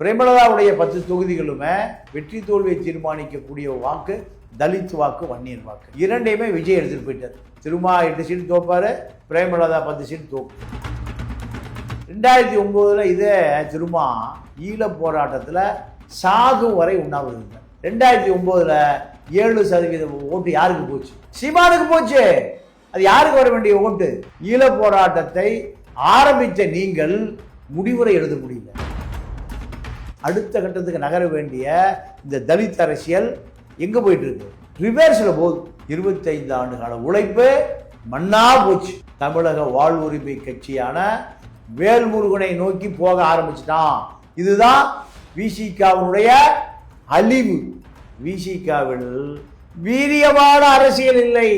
பிரேமலதாவுடைய 10 தொகுதிகளுமே வெற்றி தோல்வியை தீர்மானிக்கக்கூடிய வாக்கு தலித் வாக்கு, வன்னியர் வாக்கு. இரண்டையுமே விஜய் எடுத்துட்டு போயிட்டார். திருமா 8 சீட்டு தோப்பாரு, பிரேமலதா 10 சீட்டு தோப்பு. 2009 இதே திருமா ஈழ போராட்டத்தில் சாகும் வரை உண்ணாவிரதம் இருந்தார். 2009 7% ஓட்டு யாருக்கு போச்சு? சீமானுக்கு போச்சு. அது யாருக்கு வர வேண்டிய ஓட்டு? ஈழ போராட்டத்தை ஆரம்பித்த நீங்கள் முடிவுரை எழுத முடியல. அடுத்த கட்டத்துக்கு நகர வேண்டிய இந்த தலித் அரசியல் எங்க போயிட்டு இருக்கு? ரிவர்ஸ்ல போகுது. 25 ஆண்டு கால உழைப்பு மண்ணா போச்சு. தமிழக வாழ்வுரிமை கட்சியான வேல்முருகனை நோக்கி போக ஆரம்பிச்சிட்டான். இதுதான் விசிகாவுடைய அழிவு. விசிகாவில் வீரியமான அரசியல் இல்லை,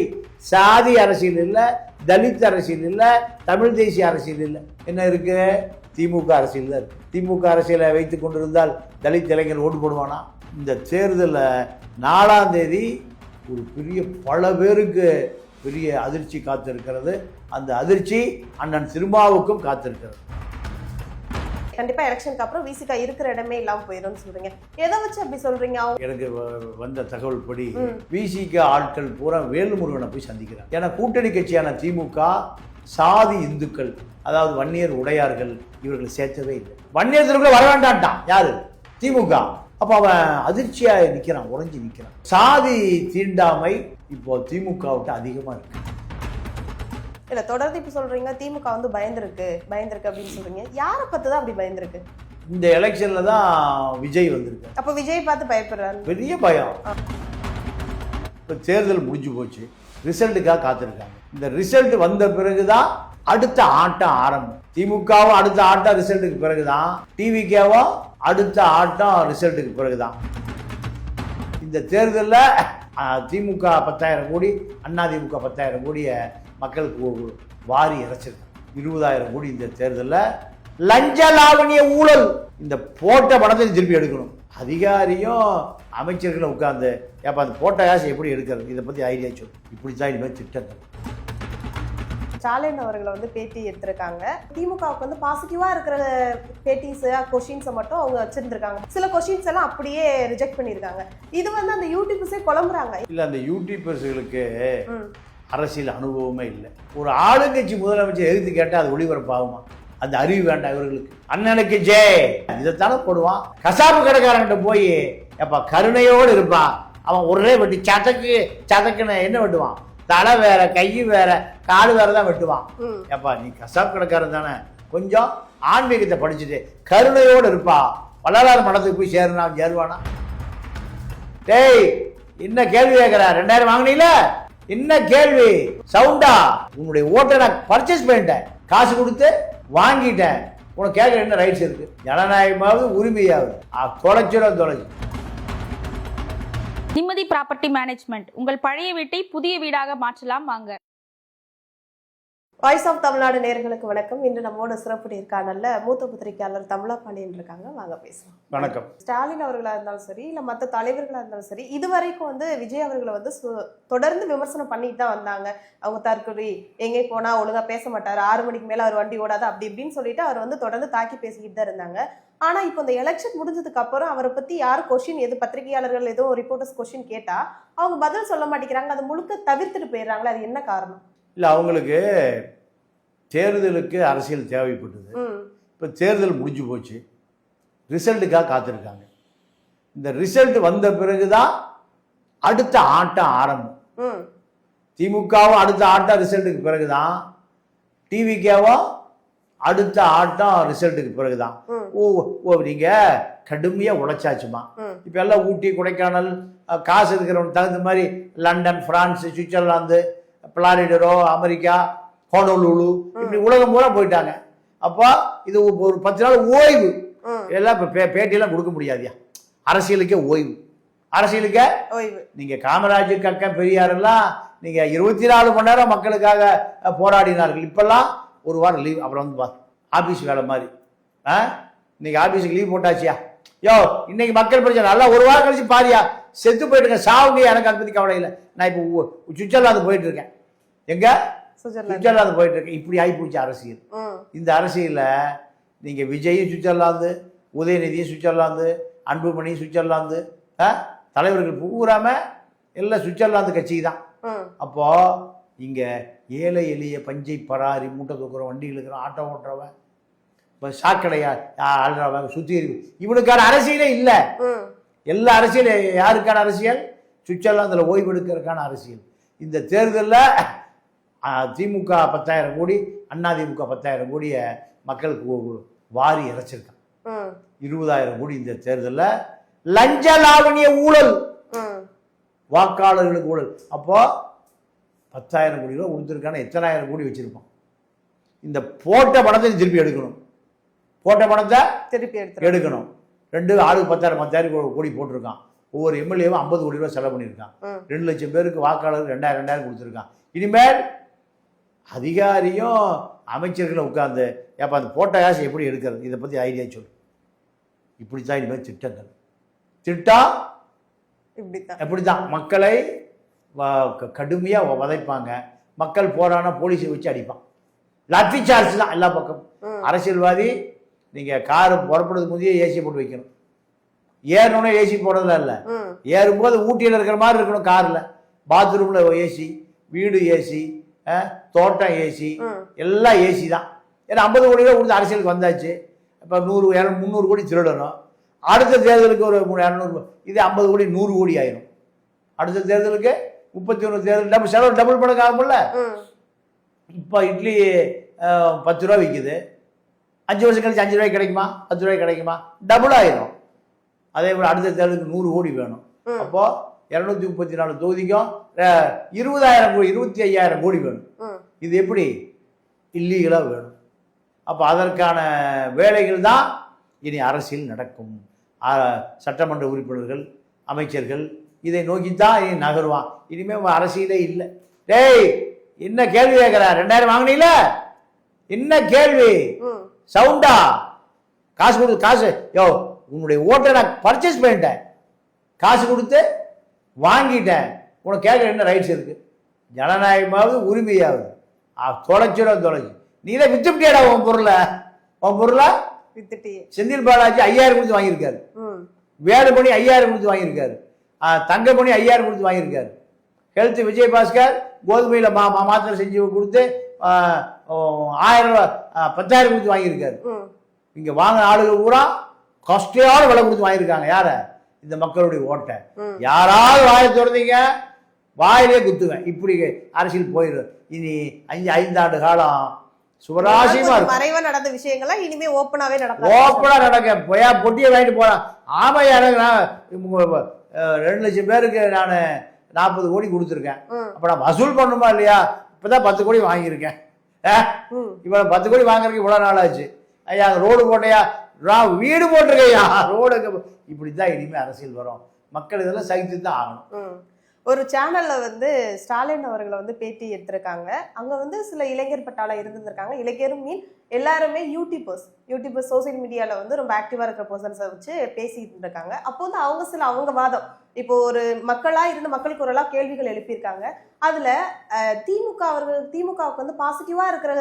சாதி அரசியல் இல்லை, தலித் அரசியல் இல்லை, தமிழ் தேசிய அரசியல் இல்லை. என்ன இருக்கு? திமுக அரசியல் தான் இருக்கு. திமுக அரசியலை வைத்துக் கொண்டிருந்தால் தலித் இளைஞர் ஓட்டு போடுவானா? இந்த தேர்தலில் 4ஆம் தேதி ஒரு பெரிய பல பேருக்கு பெரிய அதிர்ச்சி காத்திருக்கிறது. அந்த அதிர்ச்சி அண்ணன் திருமாவுக்கும் காத்திருக்கிறது. கண்டிப்பா எலெக்ஷனுக்கு அப்புறம் விசிகா இருக்கிற இடமே இல்லாம போயிடும்னு சொல்றீங்க. எதை வச்சு அப்படி சொல்றீங்க? எனக்கு வந்த தகவல் படி விசிகா ஆட்கள் பூரா வேல்முருகனை போய் சந்திக்கிறாங்க. ஏன்னா கூட்டணி கட்சியான திமுக சாதி இந்துக்கள், அதாவது வன்னியர் உடையார்கள், இவர்களை சேர்த்தவே இல்லை. வன்னியத்திற்குள்ள வர வேண்டான்ட்டான் யாரு? திமுக. அப்ப அவன் அதிர்ச்சியா நிக்கிறான், உறைஞ்சி நிக்கிறான். சாதி தீண்டாமை இப்போ திமுகவுக்கு அதிகமா இருக்கு. இல்ல தொடர்ந்து இப்ப சொல்றீங்க திமுக வந்து பயந்துருக்கு அப்படின்னு சொல்றீங்க. யாரை பார்த்து தான் அப்படி பயந்துருக்கு? இந்த எலெக்ஷன்ல தான் விஜய் வந்திருக்கு. அப்ப விஜய் பார்த்து பயப்படுறாரு. பெரிய பயம். இப்ப தேர்தல் முடிஞ்சு போச்சு, ரிசல்ட்டுக்காக காத்திருக்காங்க. இந்த ரிசல்ட் வந்த பிறகுதான் அடுத்த ஆட்டம் ஆரம்பம். திமுகவும் அடுத்த ஆட்டம் ரிசல்ட்டுக்கு பிறகுதான், டிவிகேவும் அடுத்த ஆட்டம் ரிசல்ட்டுக்கு பிறகுதான். இந்த தேர்தலில் திமுக 10,000 கோடி, அதிமுக 10,000 கோடிய மக்களுக்கு வாரி இறைச்சிருக்காங்க. 20,000 கோடி இந்த தேர்தலில் லஞ்ச லாவணிய ஊழல். இந்த போட்ட பணத்தை திருப்பி எடுக்கணும். அதிகாரியும் அமைச்சர்களும் உட்கார்ந்து ஏப்பா அந்த போட்ட காசு எப்படி எடுக்கிறது, இதை பற்றி ஐடியா சொல்லு. இப்படித்தான் இனிமேல் திட்டங்கள். ஸ்டாலின் அவர்களை வந்து பேட்டி எடுத்திருக்காங்க. திமுகவுக்கு வந்து பாசிட்டிவா இருக்கிற பேட்டிஸ், கொஸ்டின்ஸை மட்டும் அவங்க வச்சிருந்திருக்காங்க. சில கொஸ்டின்ஸ் எல்லாம் அப்படியே ரிஜெக்ட் பண்ணியிருக்காங்க. இது வந்து அந்த யூடியூபர்ஸே குழம்புறாங்க. இல்லை, அந்த யூடியூபர்ஸுகளுக்கு அரசியல் அனுபவமே இல்லை. ஒரு ஆளுங்கட்சி முதலமைச்சர் எதிர்த்து கேட்டால் அது ஒளிபரப்பாகுமா? அந்த அறிவு வேண்டாம் இவர்களுக்கு. அண்ணனுக்கு ஜெய் இதைத்தானே போடுவான். கசாப்பு கடைக்காரங்கிட்ட போய் எப்பா கருணையோடு இருப்பான். அவன் ஒரே வெட்டி சதக்குன்னு என்ன வெட்டுவான்? தலை வேற, கை வேற, காடு வேற தான் வெட்டுவான். எப்பா நீ கசாப்பு கடைக்காரன் தானே, கொஞ்சம் ஆன்மீகத்தை படிச்சுட்டு கருணையோடு இருப்பா. வள்ளலார் மடத்துக்கு போய் சேருவானா? டேய் என்ன கேள்வி கேட்கிற? 2000 வாங்கினீங்கள? என்ன கேள்வி? சவுண்டா? உன்னுடைய ஓட்டை நான் பர்ச்சேஸ் பண்ணிட்டேன், காசு கொடுத்து வாங்கிட்டேன். உனக்கு கேட்கற என்ன ரைட்ஸ் இருக்கு? ஜனநாயகமாவது உரிமையாவது தொலைச்சு. நிம்மதி ப்ராப்பர்ட்டி மேனேஜ்மெண்ட். உங்கள் பழைய வீட்டை புதிய வீடாக மாற்றலாம் வாங்க. வாய்ஸ் ஆஃப் தமிழ்நாடு நேயர்களுக்கு வணக்கம். இன்று நம்மோட சிறப்பு நேர்காணல்ல மூத்த பத்திரிகையாளர் தமிழா பாண்டியன் இருக்காங்க. வாங்க பேசலாம். வணக்கம். ஸ்டாலின் அவர்களா இருந்தாலும் சரி, இல்ல மற்ற தலைவர்களா இருந்தாலும் சரி, இதுவரைக்கும் வந்து விஜய் அவர்களை வந்து தொடர்ந்து விமர்சனம் பண்ணிட்டு தான் வந்தாங்க. அவங்க தற்கொலை, எங்கே போனா ஒழுங்கா பேச மாட்டாரு, 6 மணிக்கு மேல அவர் வண்டி ஓடாது, அப்படி இப்படின்னு சொல்லிட்டு அவர் வந்து தொடர்ந்து தாக்கி பேசிக்கிட்டு தான் இருந்தாங்க. ஆனா இப்போ இந்த எலெக்ஷன் முடிஞ்சதுக்கு அப்புறம் அவரை பத்தி யார் கொஸ்டின், எது பத்திரிகையாளர்கள் ஏதோ ரிப்போர்ட்டர்ஸ் கொஸ்டின் கேட்டா அவங்க பதில் சொல்ல மாட்டேங்கிறாங்க. அது முழுக்க தவிர்த்துட்டு போயிடுறாங்களே, அது என்ன காரணம்? இல்லை, அவங்களுக்கு தேர்தலுக்கு அரசியல் தேவைப்பட்டது. இப்போ தேர்தல் முடிஞ்சு போச்சு, ரிசல்ட்டுக்காக காத்திருக்காங்க. இந்த ரிசல்ட் வந்த பிறகுதான் அடுத்த ஆட்டம் ஆரம்பம். திமுகவும் அடுத்த ஆட்டம் ரிசல்ட்டுக்கு பிறகுதான், டிவிகேவும் அடுத்த ஆட்டம் ரிசல்ட்டுக்கு பிறகுதான். ஓ நீங்க கடுமையா உழைச்சாச்சுமா. இப்ப எல்லாம் ஊட்டி, கொடைக்கானல், காசு இருக்கிறவங்க தகுந்த மாதிரி லண்டன், பிரான்ஸ், சுவிட்சர்லாந்து, பிளாரிடோ, அமெரிக்கா, ஹோனோலூலு, இப்படி உலகம் பூரா போயிட்டாங்க. அப்போ இது ஒரு 10 நாள் ஓய்வு. எல்லாம் இப்போ பேட்டியெல்லாம் கொடுக்க முடியாதியா? அரசியலுக்கே ஓய்வு. அரசியலுக்கே ஓய்வு. நீங்க காமராஜர், கக்கன், பெரியார் எல்லாம் நீங்க 24 மணி நேரம் மக்களுக்காக போராடினார்கள். இப்பெல்லாம் ஒரு வாரம் லீவ், அப்புறம் வந்து ஆபீஸ் வேலை மாதிரி. இன்னைக்கு ஆபீஸுக்கு லீவ் போட்டாச்சியா? யோ இன்னைக்கு மக்கள் பிரச்சனை நல்லா ஒரு வாரம் கழிச்சு பாரியா, செத்து போயிட்டு சாவுங்க, எனக்கு அதை பத்தி கவலை இல்லை. நான் இப்போ சுவிட்சர்லாந்து போயிட்டு இருக்கேன். எங்க? சுவிட்சர்லாந்து போயிட்டு இருக்கேன். இப்படி ஆகி போச்சு அரசியல். இந்த அரசியல நீங்க Vijay Switzerland, Udhayanidhi Switzerland, Anbumani Switzerland, தலைவர்கள் பூராம எல்லாம் சுவிட்சர்லாந்து கட்சி தான். அப்போ இங்க ஏழை எளிய பஞ்சை பராரி மூட்டை தூக்குறவன், வண்டி இழுக்கிறவன், ஆட்டோ ஓட்டுறவன், இப்போ சாக்கடையா ஆள்றவன், சுத்தி இவனுக்கான அரசியலே இல்லை. எல்லா அரசியல் யாருக்கான அரசியல்? சுவிட்சர்லாந்துல ஓய்வு எடுக்கிறதுக்கான அரசியல். இந்த தேர்தலில் திமுக 10,000 கோடி, அதிமுக 10,000 கோடிய மக்களுக்கு வாரி இறைச்சிருக்கான். 20,000 கோடி இந்த தேர்தலில் லஞ்ச லாவணிய ஊழல், வாக்காளர்களுக்கு ஊழல். அப்போ 10,000 கோடி ரூபா கொடுத்துருக்கான, எத்தனாயிரம் கோடி வச்சிருப்பான். இந்த போட்ட பணத்தை திருப்பி எடுக்கணும், போட்ட பணத்தை திருப்பி எடுக்கணும். 2 ஆளுக்கு 10,000 கோடி போட்டிருக்கான். ஒவ்வொரு எம்எல்ஏவும் 50 கோடி ரூபா செலவு பண்ணியிருக்கான். 2 லட்சம் பேருக்கு வாக்காளருக்கு 2000 கொடுத்துருக்கான். இனிமேல் அதிகாரியும் அமைச்சர்களும் உட்கார்ந்து ஏப்பா அந்த போட்ட காசு எப்படி எடுக்கிறது, இதை பற்றி ஐடியா சொல்லு. இப்படித்தான் இனிமேல் திட்டங்கள். திட்டம் எப்படித்தான் மக்களை கடுமையாக வதைப்பாங்க. மக்கள் போறானா போலீஸை வச்சு அடிப்பான். லத்தி சார்ஜ் தான் எல்லா பக்கம். அரசியல்வாதி நீங்கள் காரு புறப்படுறதுக்கு முந்தையே ஏசி போட்டு வைக்கணும். ஏறணும்னே ஏசி போடுறதுல இல்லை, ஏறும்போது ஊட்டியில் இருக்கிற மாதிரி இருக்கணும். காரில் பாத்ரூமில் ஏசி, வீடு ஏசி, தோட்டம் ஏசி, எல்லாம் ஏசி தான். ஏன்னா 50 கோடி ரூபா கொடுத்து அரசியலுக்கு வந்தாச்சு. இப்போ 100, 200, 300 கோடி திருடணும். அடுத்த தேர்தலுக்கு ஒரு 200, இது 50 கோடி 100 கோடி ஆயிரும். அடுத்த தேர்தலுக்கு 31 தேர்தல் செலவு டபுள் மடங்கு ஆகும்ல. இப்போ இட்லி 10 ரூபா விற்குது, 5 வருஷம் கழிச்சு 5 ரூபாய்க்கு கிடைக்குமா, 10 ரூபாய்க்கு கிடைக்குமா, டபுள் ஆயிரும். அதே போல் அடுத்த தேர்தலுக்கு 100 கோடி வேணும். அப்போ 234 தொகுதிக்கும் 20,000 கோடி, 25,000 கோடி வேணும். இது எப்படி இல்லீகலாக வேணும். அப்போ அதற்கான வேலைகள் தான் இனி அரசியல் நடக்கும். சட்டமன்ற உறுப்பினர்கள், அமைச்சர்கள் இதை நோக்கித்தான் இனி நகருவான். இனிமேல் அரசியலே இல்லை. டேய் என்ன கேள்வி கேட்குற, 2000 வாங்கினீல, என்ன கேள்வி, சவுண்டா, காசு கொடுத்து, காசு யோ உன்னுடைய ஓட்டை நான் பர்ச்சேஸ் பண்ணிட்டேன், காசு கொடுத்து வாங்கிட்டேன், உனக்கு கேட்குற என்ன ரைட்ஸ் இருக்கு? ஜனநாயகமாவது உரிமையாவது தொலைச்சு நீ தான் வித்துட்டியாடா உன் பொருளை வித்துட்டி. செந்தில் பாலாஜி 5000 கொடுத்து வாங்கியிருக்காரு, வேலுமணி 5000 கொடுத்து வாங்கியிருக்காரு, தங்கமணி 5000 கொடுத்து வாங்கியிருக்காரு, ஹெல்த் விஜயபாஸ்கர் கோதுமையில் மாத்திரை செஞ்சு கொடுத்து 1000 ரூபா 10,000 கொடுத்து வாங்கியிருக்காரு. இங்க வாங்கின ஆளுகள் பூரா கஷ்டையோட விலை கொடுத்து வாங்கியிருக்காங்க. யார? இந்த மக்களுடைய ஓட்டை. யாராவது வாயை திறந்தீங்க வாயிலே குத்துவேன். இப்படி அரசியல் போயிடும். இனி 5 ஆண்டு காலம் சுவராசியமா மறைவா நடந்த விஷயங்களா இனிமே ஓப்பனா நடக்க போயா பொட்டியை வாங்கிட்டு போறான். ஆமா, எனக்கு 2 லட்சம் பேருக்கு நான் 40 கோடி கொடுத்துருக்கேன். அப்ப நான் வசூல் பண்ணுமா இல்லையா? இப்பதான் 10 கோடி வாங்கியிருக்கேன். இவ்வளவு 10 கோடி வாங்குறதுக்கு இவ்வளவு நாள் ஆச்சு. ஐயா ரோடு போட்டையா, வீடு போட்டிருக்கையா, ரோடு. இப்படித்தான் இனிமே அரசியல் வரும். மக்கள் இதெல்லாம் சகித்து தான் ஆகணும். ஒரு சேனல்ல வந்து ஸ்டாலின் அவர்களை பேட்டி எடுத்திருக்காங்க. அங்க சில இளைஞர் பட்டாளம் இருந்திருக்காங்க. இளைஞரும் மீன் எல்லாருமே யூடியூபர்ஸ் சோசியல் மீடியால ரொம்ப ஆக்டிவா இருக்கிற பர்சன்ஸை வச்சு பேசிட்டு இருக்காங்க. அப்போ அவங்க வாதம், இப்போ ஒரு மக்களா இருந்து மக்கள் குரலா கேள்விகள் எழுப்பியிருக்காங்க. அதுல திமுகவுக்கு பாசிட்டிவா இருக்கிற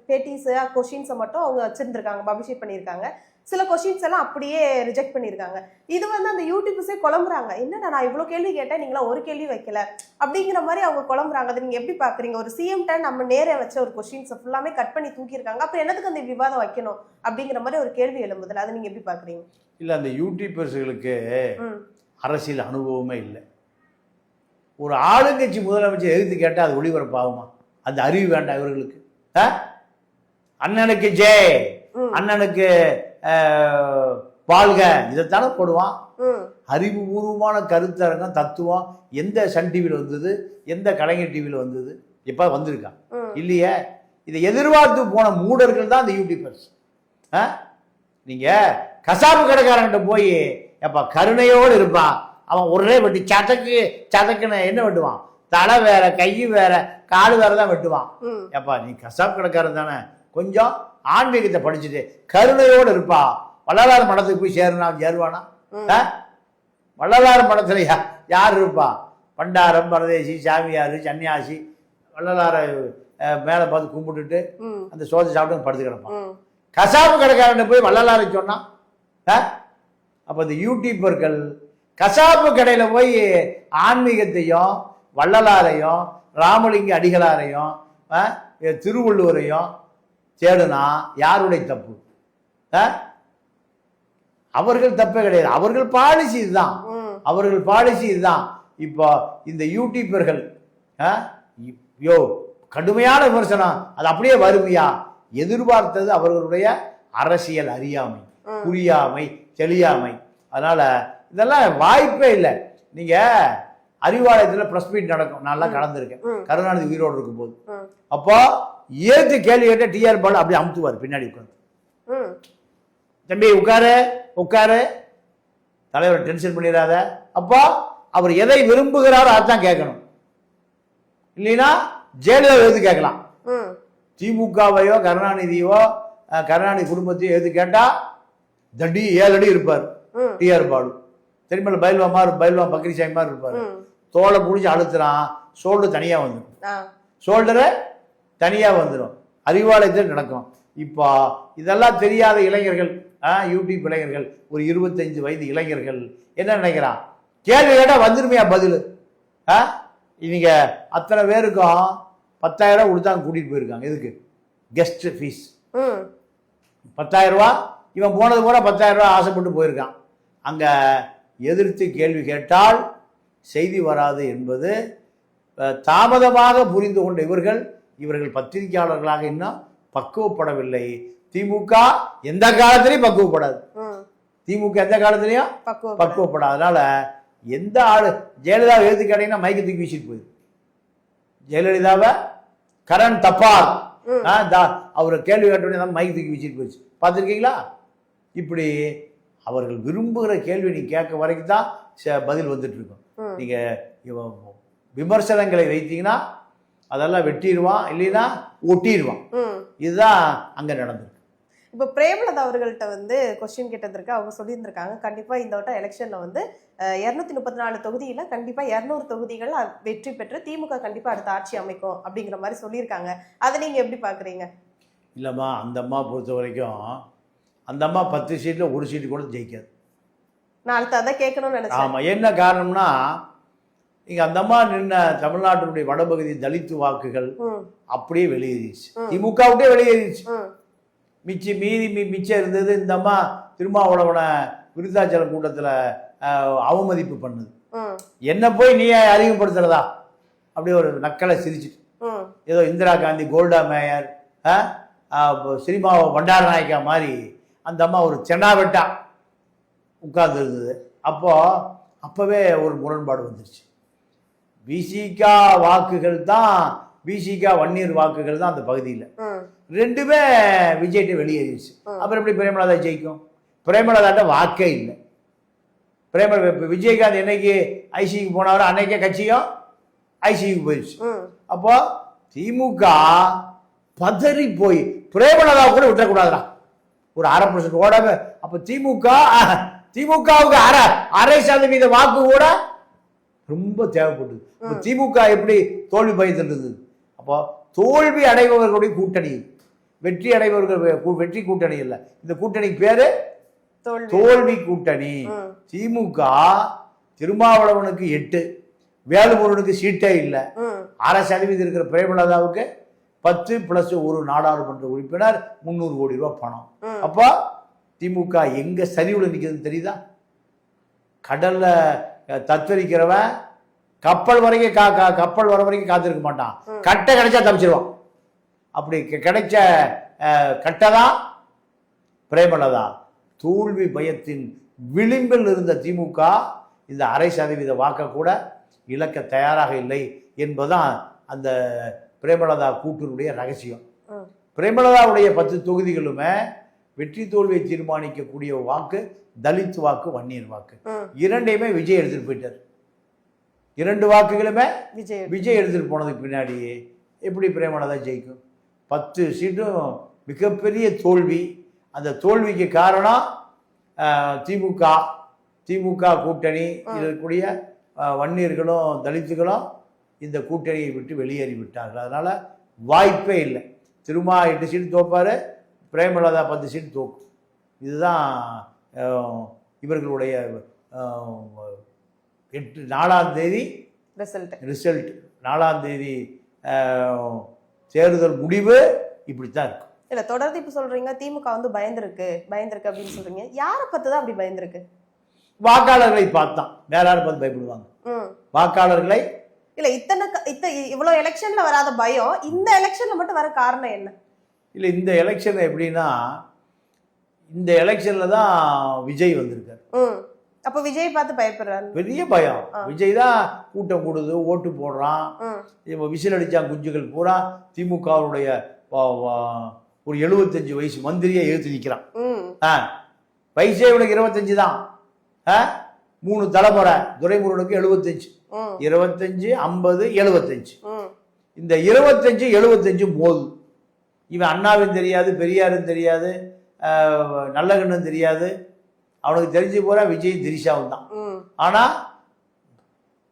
பேட்டிஸ் கொஸ்டின்ஸை மட்டும் அவங்க வச்சிருந்திருக்காங்க, பப்ளிஷ் பண்ணியிருக்காங்க. சில கொஸ்டின்ஸ் எல்லாம் அப்படியே ரிஜெக்ட் பண்ணியிருக்காங்க. இது அந்த யூடியூபர்ஸே குழம்புறாங்க. என்னடா நான் இவ்வளவு கேள்வி கேட்டேன், நீங்களா ஒரு கேள்வி வைக்கல அப்படிங்கிற மாதிரி அவங்க குழம்புறாங்க. அது நீங்க எப்படி பாக்குறீங்க? ஒரு சிஎம் டன் நம்ம நேரே வச்ச ஒரு கொஸ்டின்ஸை ஃபுல்லாமே கட் பண்ணி தூக்கியிருக்காங்க. அப்புறம் என்னதுக்கு அந்த விவாதம் வைக்கணும் அப்படிங்கிற மாதிரி ஒரு கேள்வி எழும்புதில்ல, அதை நீங்க எப்படி பாக்குறீங்க? இல்ல, அந்த யூடியூபர்ஸ்களுக்கு அரசியல் அனுபவமே இல்லை. ஒரு ஆளுங்கட்சி முதலமைச்சர் எதிர்த்து கேட்டால் அது ஒளிபரப்பாகுமா? அந்த அறிவு வேண்டாம் இவர்களுக்கு. அண்ணனுக்கு ஜெய், அண்ணனுக்கு வாழ்க, இதைத்தானே போடுவான். அறிவுபூர்வமான கருத்தரங்கம், தத்துவம் எந்த சன் டிவியில் வந்தது, எந்த கலைஞர் டிவியில் வந்தது? எப்ப வந்திருக்கா? இல்லையே. இதை எதிர்பார்த்து போன மூடர்கள் தான் இந்த யூடியூபர்ஸ். நீங்க கசாப்பு கடைக்காரன்கிட்ட போய் எப்ப கருணையோடு இருப்பான், அவன் ஒரே வெட்டி சதக்குன்னு என்ன வெட்டுவான்? தலை வேற, கை வேற, காடு வேற தான் வெட்டுவான். எப்பா நீ கசாப்பு கடைக்காரன் தானே, கொஞ்சம் ஆன்மீகத்தை படிச்சுட்டு கருணையோடு இருப்பா. வள்ளலார் மடத்துக்கு போய் சேருவானா? வள்ளலார் மடத்துல யார் இருப்பா? பண்டாரம், பரதேசி, சாமியார், சன்னியாசி வள்ளலார மேல பார்த்து கும்பிட்டுட்டு அந்த சோத்தை சாப்பிட்டு படுத்து கிடப்பான். கசாப்பு கடைக்காரன் போய் வள்ளலாரை சொன்னா அப்போ இந்த யூடியூபர்கள் கசாப்பு கடையில் போய் ஆன்மீகத்தையும் வள்ளலாரையும் ராமலிங்க அடிகளாரையும் திருவள்ளுவரையும் தேடுனா யாருடைய தப்பு? அவர்கள் தப்பே கிடையாது, அவர்கள் பாலிசி இதுதான், அவர்கள் பாலிசி இதுதான். இப்போ இந்த யூடியூபர்கள் யோ கடுமையான விமர்சனம், அது அப்படியே வருமையா? எதிர்பார்த்தது அவர்களுடைய அரசியல் அறியாமை, புரியாமை, தெளியாமை. அதனால இதெல்லாம் வாய்ப்பே இல்லை. நீங்க அறிவாலயத்தில் பிரஸ் மீட் நடக்கும், நல்லா கலந்துருக்கேன் கருணாநிதி உயிரோடு இருக்கும் போது. அப்போ ஏத்து கேள்வி கேட்ட டிஆர் பாலு அப்படி அமுத்துவார் பின்னாடி உட்காந்து, தம்பி உட்காரு உட்காரு, தலைவர் டென்ஷன் பண்ணிடாத. அப்போ அவர் எதை விரும்புகிறாரோ அதான் கேட்கணும், இல்லைன்னா ஜெயலலிதா எது கேட்கலாம். திமுகவையோ கருணாநிதியோ கருணாநிதி குடும்பத்தையோ எது கேட்டா தடி 7 அடி இருப்பார் டிஆர் பாலு. தெரியுமா, பயில்வா பக்ரிசாமி மாதிரி இருப்பாரு. தோலை பிடிச்சி அழுத்துறான், ஷோல்டர் தனியா வந்துடும், ஷோல்டரை தனியா வந்துடும். அறிவாலயத்தில் நடக்கும். இப்போ இதெல்லாம் தெரியாத இளைஞர்கள், யூடியூப் இளைஞர்கள், ஒரு 25 வயது இளைஞர்கள் என்ன நினைக்கிறான்? கேள்வி கேட்டா வந்துருமையா பதில்? நீங்க அத்தனை பேருக்கும் 10,000 கொடுத்தாங்க, கூட்டிட்டு போயிருக்காங்க. எதுக்கு? கெஸ்ட் ஃபீஸ் 10,000 ரூபா. இவன் போனது கூட 10,000 ரூபா ஆசைப்பட்டு போயிருக்கான். அங்க எதிர்த்து கேள்வி கேட்டால் செய்தி வராது என்பது தாமதமாக புரிந்து கொண்ட இவர்கள் பத்திரிகையாளர்களாக இன்னும் பக்குவப்படவில்லை. திமுக எந்த காலத்திலையும் பக்குவப்படாது, திமுக எந்த காலத்திலையும் பக்குவப்படாது. அதனால எந்த ஆளு ஜெயலலிதாவை எழுத்து கேட்டீங்கன்னா மைக்கு தூக்கி வீசிட்டு போயிரு. ஜெயலலிதாவை கரண் தப்பார் அவரை கேள்வி கேட்டோடனே மைக்கு தூக்கி வீசிட்டு போயிடுச்சு. பார்த்துருக்கீங்களா? இப்படி அவர்கள் விரும்புகிற கேள்வி நீ கேட்க வரைக்கும் தான் பதில் வந்துட்டு இருக்கும். நீங்க விமர்சனங்களை வைத்தீங்கன்னா அதெல்லாம் வெட்டிடுவான், இல்லைன்னா ஒட்டிடுவான். இதுதான் அங்க நடந்திருக்கு. இப்போ பிரேமலதா அவர்கள்ட்ட வந்து கொஸ்டின் கேட்டதற்கு அவங்க சொல்லியிருந்திருக்காங்க, கண்டிப்பா இந்த வட்டம் எலெக்ஷன்ல வந்து 234 தொகுதியில கண்டிப்பா 200 தொகுதிகள் வெற்றி பெற்று திமுக கண்டிப்பா அடுத்த ஆட்சி அமைக்கும் அப்படிங்கிற மாதிரி சொல்லியிருக்காங்க. அதை நீங்க எப்படி பாக்குறீங்க? இல்லம்மா, அந்த அம்மா பொறுத்த வரைக்கும் அந்த அம்மா 10 சீட்ல 1 சீட்டு கூட ஜெயிக்காது. நான் அடுத்து அதான் கேட்கணும்னு நினைச்சேன். ஆமா, என்ன காரணம்னா இங்க அந்த அம்மா நின்ன தமிழ்நாட்டினுடைய வடபகுதி தலித்து வாக்குகள் அப்படியே வெளியேறிடுச்சு, திமுக விட்டே வெளியேறிடுச்சு. மிச்சம் இருந்தது இந்த அம்மா திருமாவளவனை விருத்தாச்சலம் கூட்டத்தில் அவமதிப்பு பண்ணுது. என்ன போய் நீ அறிமுகப்படுத்துறதா? அப்படியே ஒரு நக்கலை சிரிச்சுட்டு ஏதோ இந்திரா காந்தி, கோல்டா மேயர், சினிமாவை பண்டார நாயக்கா மாதிரி அந்த அம்மா ஒரு சென்னாவெட்டா உட்கார்ந்து இருந்தது. அப்போவே ஒரு முரண்பாடு வந்துருச்சு. விசிகா வாக்குகள் தான், விசிகா வன்னியர் வாக்குகள் தான் அந்த பகுதியில் ரெண்டுமே விஜய்கிட்ட வெளியேறிடுச்சு. அப்புறம் எப்படி பிரேமலதா ஜெயிக்கும்? பிரேமலதாட்ட வாக்கே இல்லை. விஜயகாந்த் என்னைக்கு ஐசிக்கு போனவரோ அன்னைக்கே கட்சியும் ஐசிக்கு போயிடுச்சு. அப்போ திமுக பதறி போய் பிரேமலதா கூட விட்டுறக்கூடாதுடா, ஒரு 1/2% ஓடாம. அப்ப திமுகவுக்கு 1/2% வாக்கு கூட ரொம்ப தேவைப்படுது. திமுக எப்படி தோல்வி பயந்துருந்தது? அப்போ தோல்வி அடைபவர்களுடைய கூட்டணி, வெற்றி அடைபவர்கள் வெற்றி கூட்டணி இல்லை. இந்த கூட்டணிக்கு பேரு தோல்வி கூட்டணி. திமுக திருமாவளவனுக்கு 8, வேலுமுருகனுக்கு சீட்டே இல்லை. 1/2% இருக்கிற பிரேமலதாவுக்கு 10 + 1 நாடாளுமன்ற உறுப்பினர், 300 கோடி ரூபாய் பணம். அப்போ திமுக எங்க சரிவுல நிற்கிறது தெரியுதா? கடல்ல தத்தரிக்கிறவன் கப்பல் வர வரைக்கும் காத்திருக்க மாட்டான், கட்டை கிடைச்சா தப்பிச்சிருவான். அப்படி கிடைச்ச கட்டை தான் பிரேமலதா. தோல்வி பயத்தின் விளிம்பில் இருந்த திமுக இந்த 1/2% வாக்க கூட இழக்க தயாராக இல்லை என்பதுதான் அந்த பிரேமலதா கூட்டினுடைய ரகசியம். பிரேமலதாவுடைய 10 தொகுதிகளுமே வெற்றி தோல்வியை தீர்மானிக்கக்கூடிய வாக்கு தலித் வாக்கு, வன்னியர் வாக்கு, இரண்டையுமே விஜய் எடுத்துட்டு போயிட்டார். 2 வாக்குகளுமே விஜய் எடுத்துட்டு போனதுக்கு பின்னாடி எப்படி பிரேமலதா ஜெயிக்கும்? 10 சீட்டும் மிகப்பெரிய தோல்வி. அந்த தோல்விக்கு காரணம் திமுக கூட்டணி இருக்கக்கூடிய வன்னியர்களும் தலித்துகளும் இந்த கூட்டணியை விட்டு வெளியேறி விட்டார்கள். அதனால வாய்ப்பே இல்லை. திருமா 8 சீட்டு தோப்பாரு, பிரேமலதா 10 சீட்டு தோக்கும். இதுதான் இவர்களுடைய 4ஆம் தேதி ரிசல்ட் 4ஆம் தேதி தேர்தல் முடிவு இப்படித்தான் இருக்கும். இல்ல தொடர்ந்து இப்ப சொல்றீங்க திமுக வந்து பயந்துருக்கு அப்படின்னு சொல்றீங்க. யாரை பார்த்து தான் அப்படி பயந்துருக்கு? வாக்காளர்களை பார்த்தான். வேற யாரை பார்த்து பயப்படுவாங்க? வாக்காளர்களை. இல்ல இவ்வளவு எலெக்ஷன்ல வராத பயம் இந்த எலெக்ஷன்ல மட்டும் வர காரணம் என்ன? இல்ல இந்த எலெக்ஷன் எப்படின்னா, இந்த எலெக்ஷன்ல தான் விஜய் வந்திருக்காரு. அப்ப விஜய் பார்த்து பயப்படுறாரு. பெரிய பயம். விஜய் தான் கூட்டம் கூடுது, ஓட்டு போடுறான், விசில் அடிச்சான் குஞ்சுகள் பூரா திமுகவுடைய ஒரு 75 வயசு மந்திரியை எழுத்து நிற்கிறான். வயசே இவனுக்கு 25 தான். 3 தலைமுறை. துரைமுருகனுக்கு 75, 25, 50, 75. இந்த 25, 75 போது இவன் அண்ணாவும் தெரியாது, பெரியாரும் தெரியாது, நல்லகண்ணும் தெரியாது. அவனுக்கு தெரிஞ்சு போற விஜய் திரிஷாவும் தான். ஆனா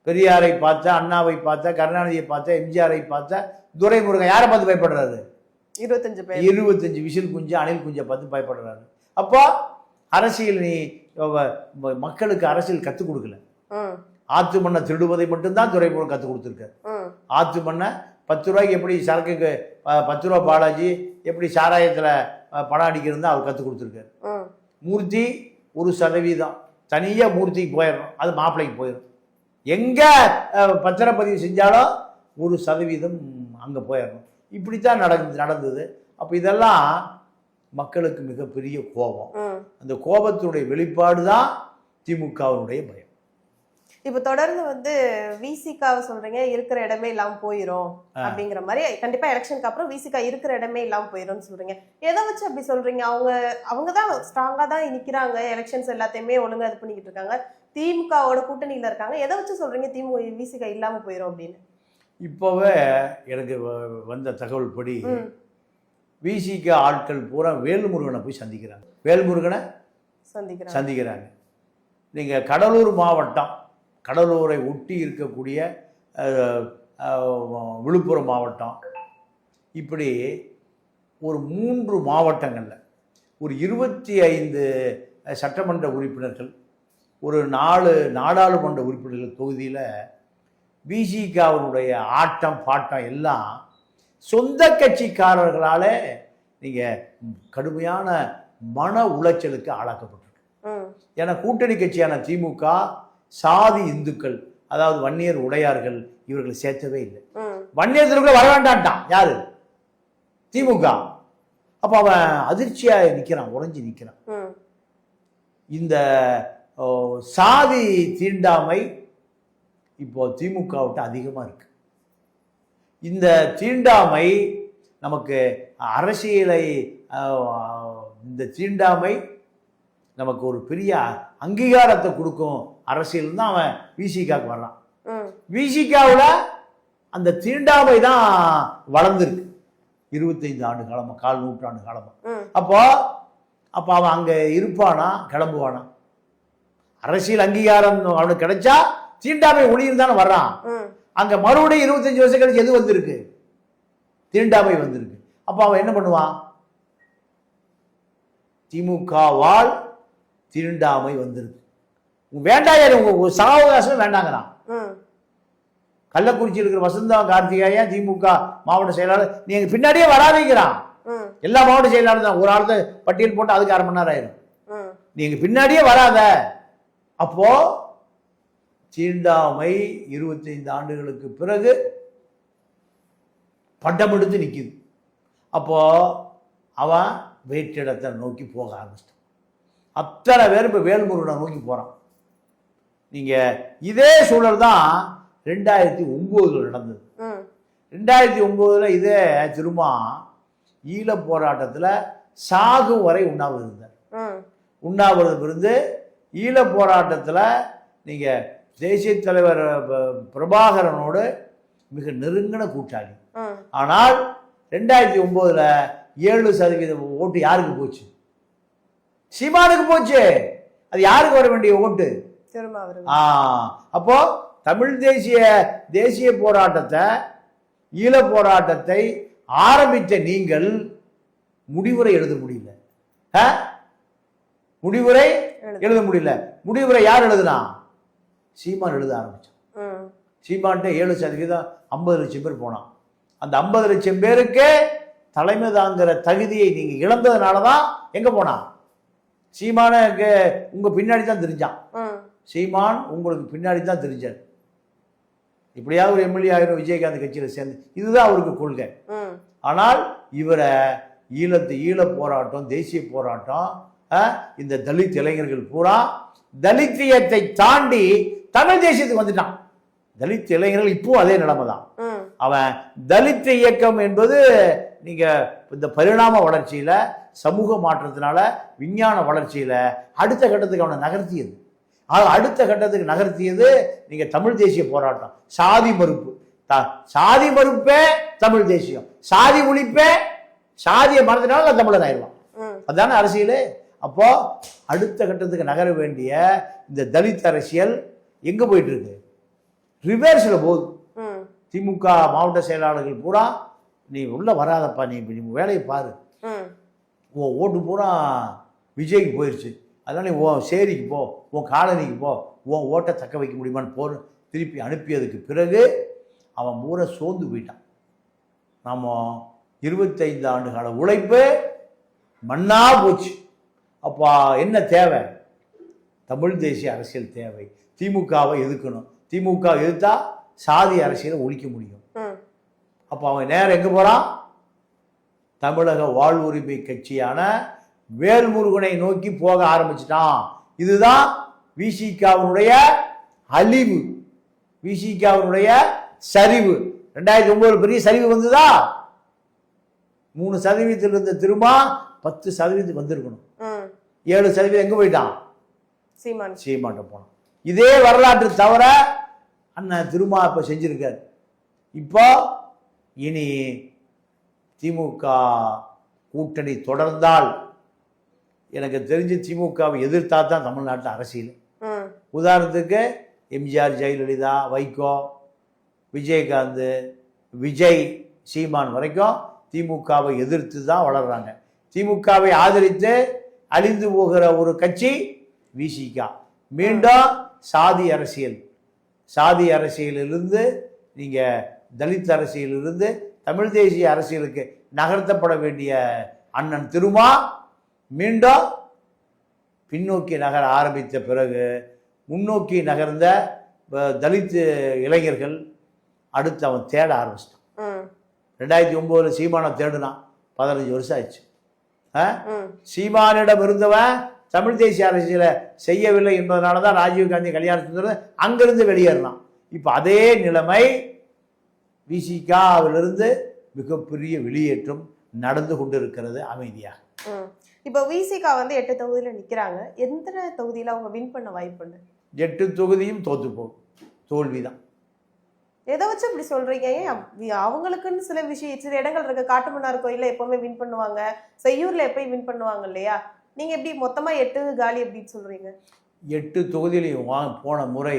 பெரியாரை பார்த்த, அண்ணாவை பார்த்த, கருணாநிதியை பார்த்த, எம்ஜிஆரை பார்த்த துரைமுருகன் யாரை பார்த்து பயப்படுறாரு? 25 விசில் குஞ்சு அணில் குஞ்சை பார்த்து பயப்படுறாரு. அப்போ அரசியல் நீ மக்களுக்கு அரசியல் கற்றுக் கொடுக்கல. ஆத்து மண்ணை திருடுவதை மட்டும்தான் துரைமுருகன் கற்றுக் கொடுத்துருக்காரு. ஆத்து மண்ணை 10 ரூபாய்க்கு எப்படி சரக்குக்கு 10 ரூபா பாலாஜி எப்படி சாராயத்தில் பணம் அடிக்கிறது அவர் கற்றுக் கொடுத்துருக்காரு. மூர்த்தி 1% தனியாக மூர்த்திக்கு போயிடணும், அது மாப்பிள்ளைக்கு போயிடும். எங்கே பத்திரப்பதிவு செஞ்சாலும் 1% அங்கே போயிடணும். இப்படித்தான் நடந்தது. அப்போ இதெல்லாம் மக்களுக்கு மிகப்பெரிய கோபம். அந்த கோபத்தினுடைய வெளிப்பாடு தான் திமுகவினுடைய பயம். இப்ப தொடர்ந்து வந்து விசிகாவை சொல்றீங்க, இருக்கிற இடமே இல்லாம போயிரும் அப்படிங்கிற மாதிரி. கண்டிப்பா எலெக்ஷனுக்கு அப்புறம் விசிகா இருக்கிற இடமே இல்லாம போயிரும்னு சொல்றீங்க. எதை வச்சு அப்படி சொல்றீங்க? அவங்கதான் ஸ்ட்ராங்கா தான் நிக்கிறாங்க, எலெக்ஷன்ஸ் எல்லாத்தையுமே ஒழுங்கா இது பண்ணிக்கிட்டு இருக்காங்க, திமுகவோட கூட்டணியில இருக்காங்க. எதை வச்சு சொல்றீங்க விசிகா இல்லாம போயிரும் அப்படின்னு? இப்போவே எனக்கு வந்த தகவல் படி விசிகா ஆட்கள் பூரா வேல்முருகனை போய் சந்திக்கிறாங்க. வேல்முருகனை சந்திக்கிறாங்க. நீங்கள் கடலூர் மாவட்டம், கடலூரை ஒட்டி இருக்கக்கூடிய விழுப்புரம் மாவட்டம், இப்படி ஒரு 3 மாவட்டங்களில் ஒரு 25 சட்டமன்ற உறுப்பினர்கள், ஒரு 4 நாடாளுமன்ற உறுப்பினர்கள் தொகுதியில் விசிகாவினுடைய ஆட்டம் பாட்டம் எல்லாம் சொந்த கட்சிக்காரர்களால் நீங்கள் கடுமையான மன உளைச்சலுக்கு ஆளாக்கப்பட்டிருக்கு. ஏன்னா கூட்டணி கட்சியான திமுக சாதி இந்துக்கள், அதாவது வன்னியர் உடையார்கள், இவர்களை சேர்த்தவே இல்லை. வன்னியர்களுக்கு வர வேண்டான்ட்டான் யாரு? திமுக. அப்ப அவன் அதிர்ச்சியா நிக்கிறான், உறைஞ்சி நிக்கிறான். இந்த சாதி தீண்டாமை இப்போ திமுக விட்டு அதிகமா இருக்கு. இந்த தீண்டாமை நமக்கு அரசியலை, இந்த தீண்டாமை நமக்கு ஒரு பெரிய அங்கீகாரத்தை கொடுக்கும் அரசியல் தான் அவன் விசிகாவுக்கு வர்றான். விசிகாவில் அந்த தீண்டாமை தான் வளர்ந்துருக்கு 25 ஆண்டு காலமா, 4 நூற்றாண்டு காலமா. அப்போ அவன் அங்க இருப்பானா, கிளம்புவானா? அரசியல் அங்கீகாரம் அவனுக்கு கிடைச்சா தீண்டாமை ஒளியில் தானே வர்றான். அங்க மறுபடியும் 25 வருஷம் கழிச்சு எது வந்திருக்கு? தீண்டாமை வந்திருக்கு. அப்ப அவன் என்ன பண்ணுவான்? திமுகவால் தீண்டாமை வந்திருக்கு, வேண்டாம், உங்க சாவகாசம் வேண்டாங்கிறான். கள்ளக்குறிச்சி இருக்கிற வசந்தா கார்த்திகேயன் திமுக மாவட்ட செயலாளர், நீங்க பின்னாடியே வராதீங்கிறான். எல்லா மாவட்ட செயலாளர் தான், ஒரு ஆளு பட்டியல் போட்டு அதுக்கு 1/2 மணி நேரம் ஆயிரும். நீங்க பின்னாடியே வராத. அப்போ தீண்டாமை 25 ஆண்டுகளுக்கு பிறகு பட்டம் எடுத்து நிற்குது. அப்போ அவன் வேற்றிடத்தை நோக்கி போக ஆரம்பிச்சிட்டான். அத்தனை பேர் இப்போ வேல்முருகனை நோக்கி போறான். நீங்க இதே சூழல் தான் 2009 நடந்தது. 2009 இதே திரும்ப ஈழ போராட்டத்தில் சாகும் வரை உண்ணாவிரதம் இருந்தார். உண்ணாவிரதம் இருந்து ஈழ போராட்டத்தில் நீங்க தேசிய தலைவர் பிரபாகரனோடு மிக நெருங்கின கூட்டாளி. ஆனால் 2009 7% ஓட்டு யாருக்கு போச்சு? சீமானுக்கு போச்சு. அது யாருக்கு வர வேண்டிய ஓட்டு? அப்போ தமிழ் தேசிய போராட்டத்தை, ஈழ போராட்டத்தை ஆரம்பித்த நீங்கள் முடிவுரை எழுத முடியல. முடிவுரை எழுத முடியல. முடிவுரை யார் எழுதுனா? சீமான் எழுத ஆரம்பிச்சான். சீமான்ட்ட 7% 50 லட்சம் பேர் போனான். அந்த 50 லட்சம் பேருக்கு தலைமை தாங்கிற தகுதியை நீங்க இழந்ததுனால தான் எங்க போனான்? சீமான உங்க பின்னாடி தான் தெரிஞ்சான். சீமான் உங்களுக்கு பின்னாடி தான் தெரிஞ்சார். இப்படியாவது ஒரு எம்எல்ஏ ஆயிரம் விஜயகாந்த் கட்சியில் சேர்ந்து, இதுதான் அவருக்கு கொள்கை. ஆனால் இவரை ஈழ போராட்டம், தேசிய போராட்டம், இந்த தலித் இளைஞர்கள் பூரா தலித்தியத்தை தாண்டி தமிழ் தேசியத்துக்கு வந்துட்டான். தலித் இளைஞர்கள் இப்போ அதே நிலைமை தான். அவன் தலித் இயக்கம் என்பது நீங்க இந்த பரிணாம வளர்ச்சியில, சமூக மாற்றத்தினால, விஞ்ஞான வளர்ச்சியில அடுத்த கட்டத்துக்கு அவனை நகர்த்தியது. அடுத்த கட்டத்துக்கு நகர்த்தியது நீங்க தமிழ் தேசிய போராட்டம். சாதி மறுப்பு, சாதி மறுப்பே தமிழ் தேசியம், சாதி ஒழிப்பே, சாதியை மறந்துனால தமிழன் ஆயிடுவான். அதான அரசியல். அப்போ அடுத்த கட்டத்துக்கு நகர வேண்டிய இந்த தலித் அரசியல் எங்க போயிட்டு இருக்கு? ரிவர்ஸ்ல போகுது. திமுக மாவட்ட செயலாளர்கள் பூரா, நீ உள்ள வராதப்பா, நீ வேலையை பாரு, உன் ஓட்டு பூரா விஜய்க்கு போயிடுச்சு, அதனால நீ உன் சேரிக்கு போ, உன் காலனிக்கு போ, உன் ஓட்டை தக்க வைக்க முடியுமான்னு போர் திருப்பி அனுப்பியதுக்கு பிறகு அவன் பூரா சோர்ந்து போயிட்டான். நம்ம 25 ஆண்டு கால உழைப்பு மண்ணா போச்சு. அப்போ என்ன தேவை? தமிழ் தேசிய அரசியல் தேவை. திமுகவை எதிர்க்கணும். திமுக எதிர்த்தா சாதி அரசியலை ஒழிக்க முடியும். அப்போ அவன் நேரம் எங்க போறான்? தமிழக வாழ்வுரிமை கட்சியான வேல்முருகனை நோக்கி போக ஆரம்பிச்சிட்டான். இதுதான் விசிகாவினுடைய அழிவு, விசிகாவினுடைய சரிவு. 2009 பெரிய சரிவு வந்ததா? 3% இருந்த திரும்ப 10% வந்திருக்கணும். 7% எங்க போயிட்டான்? சீமான்ட்ட போனான். இதே வரலாற்று தவிர அண்ணன் திருமா இப்ப செஞ்சிருக்காரு. இப்போ இனி திமுக கூட்டணி தொடர்ந்தால், எனக்கு தெரிஞ்சு திமுகவை எதிர்த்தா தான் தமிழ்நாட்டில் அரசியல். உதாரணத்துக்கு எம்ஜிஆர், ஜெயலலிதா, வைகோ, விஜயகாந்த், விஜய், சீமான் வரைக்கும் திமுகவை எதிர்த்து தான் வளர்றாங்க. திமுகவை ஆதரித்து அழிந்து போகிற ஒரு கட்சி விசிகா. மீண்டும் சாதி அரசியல், சாதி அரசியலிலிருந்து நீங்க தலித் அரசியலிலிருந்து தமிழ் தேசிய அரசியலுக்கு நகர்த்தப்பட வேண்டிய அண்ணன் திருமா மீண்டும் பின்னோக்கி நகர ஆரம்பித்த பிறகு முன்னோக்கி நகர்ந்த தலித் இளைஞர்கள் அடுத்து அவன் தேட ஆரம்பிச்சிட்டான். 2009 சீமானை தேடுனான். 15 வருஷம் ஆயிடுச்சு. சீமானிடம் இருந்தவன் தமிழ் தேசிய அரசியலை செய்யவில்லை என்பதனால தான் ராஜீவ்காந்தி கல்யாணம் அங்கிருந்து வெளியேறினான். இப்போ அதே நிலைமை விசிகாவிலிருந்து மிகப்பெரிய வெளியேற்றம் நடந்து கொண்டிருக்கிறது அமைதியாக. இப்போ விசிகா 8 தொகுதியில நிக்கிறாங்க. எந்த தொகுதியில அவங்க வின் பண்ண வாய்ப்பு? 8 தொகுதியும் தோத்து போகும், தோல்விதான். எதை வச்சு அப்படி சொல்றீங்க? அவங்களுக்குன்னு சில இடங்கள் இருக்கு. காட்டுமன்னார் கோயில்ல எப்பவுமே வின் பண்ணுவாங்க, செய்யூர்ல எப்பயும் வின் பண்ணுவாங்க இல்லையா? நீங்க எப்படி மொத்தமா 8 காலி அப்படின்னு சொல்றீங்க? 8 தொகுதியிலையும் போன முறை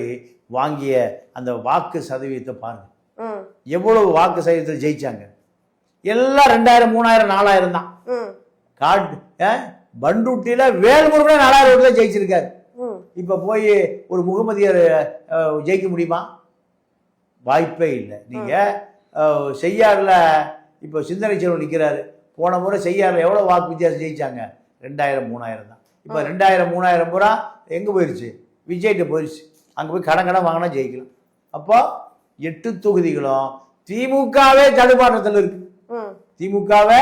வாங்கிய அந்த வாக்கு சதவீதத்தை பாருங்க. எவ்வளவு வாக்கு சதவீதத்தில் ஜெயிச்சாங்க? எல்லாம் 2000, 3000, 4000 தான். பண்டூட்டியில வேல்முருகனே 4000 ஓட்டு தான் ஜெயிச்சிருக்காரு. இப்ப போய் ஒரு முகமதியர் ஜெயிக்க முடியுமா? வாய்ப்பே இல்லை. நீங்க செய்யாறுல இப்போ சிந்தனை செல்வன் நிற்கிறாரு. போன முறை செய்யாறுல எவ்வளவு வாக்கு வித்தியாசம் ஜெயிச்சாங்க? 2000, 3000 தான். இப்போ 2000, 3000 பூரா எங்க போயிருச்சு? விஜய்கிட்ட போயிருச்சு. அங்க போய் கடன் வாங்கினா ஜெயிக்கலாம். அப்போ 8 தொகுதிகளும் திமுகவே தடுமாற்றத்தில் இருக்கு. திமுகவே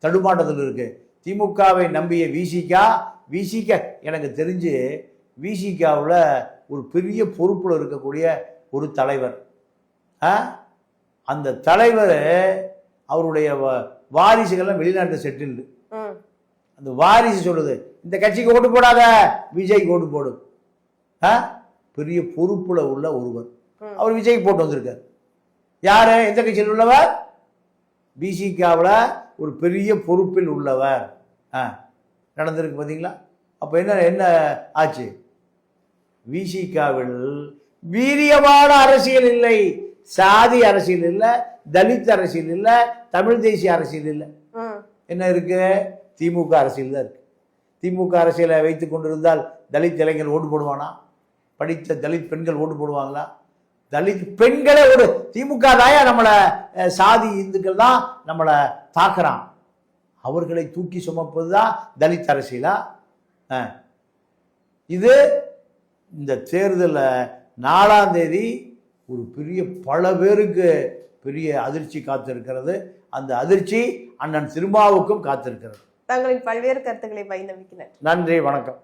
தடுமாற்றத்தில் இருக்கு. திமுகவை நம்பிய விசிகா எனக்கு தெரிஞ்சு விசிகாவில் ஒரு பெரிய பொறுப்புல இருக்கக்கூடிய ஒரு தலைவர். அந்த தலைவர் அவருடைய வாரிசுகள்லாம் வெளிநாட்டு செட்டில்டு. அந்த வாரிசு சொல்லுது, இந்த கட்சிக்கு ஓட்டு போடாத, விஜய்க்கு ஓட்டு போடு. பெரிய பொறுப்புல உள்ள ஒருவர். அவர் விஜய்க்கு போட்டு வந்திருக்கார். யாரு? எந்த கட்சியில் உள்ளவர்? விசிகாவில் ஒரு பெரிய பொறுப்பில் உள்ளவர். நடந்திருக்கு பார்த்தீங்களா? அப்போ என்ன ஆச்சு? விசிகாவில் வீரியமான அரசியல் இல்லை, சாதி அரசியல் இல்லை, தலித் அரசியல் இல்லை, தமிழ் தேசிய அரசியல் இல்லை. என்ன இருக்கு? திமுக அரசியல் தான் இருக்கு. திமுக அரசியலை வைத்து கொண்டிருந்தால் தலித் இளைஞர் ஓட்டு போடுவானா? படித்த தலித் பெண்கள் ஓட்டு போடுவாங்களா? தலித் பெண்களே ஒரு திமுக தாயா நம்மளை சாதி இந்துக்கள் தான் நம்மளை தாக்குறான், அவர்களை தூக்கி சுமப்பது தான் தலித் அரசியலா? இது இந்த தேர்தலில் 4ஆம் தேதி ஒரு பெரிய பல பேருக்கு பெரிய அதிர்ச்சி காத்திருக்கிறது. அந்த அதிர்ச்சி அண்ணன் திருமாவுக்கும் காத்திருக்கிறது. தங்களின் பல்வேறு கருத்துக்களை பகிர்ந்தமைக்கு நன்றி. நன்றி, வணக்கம்.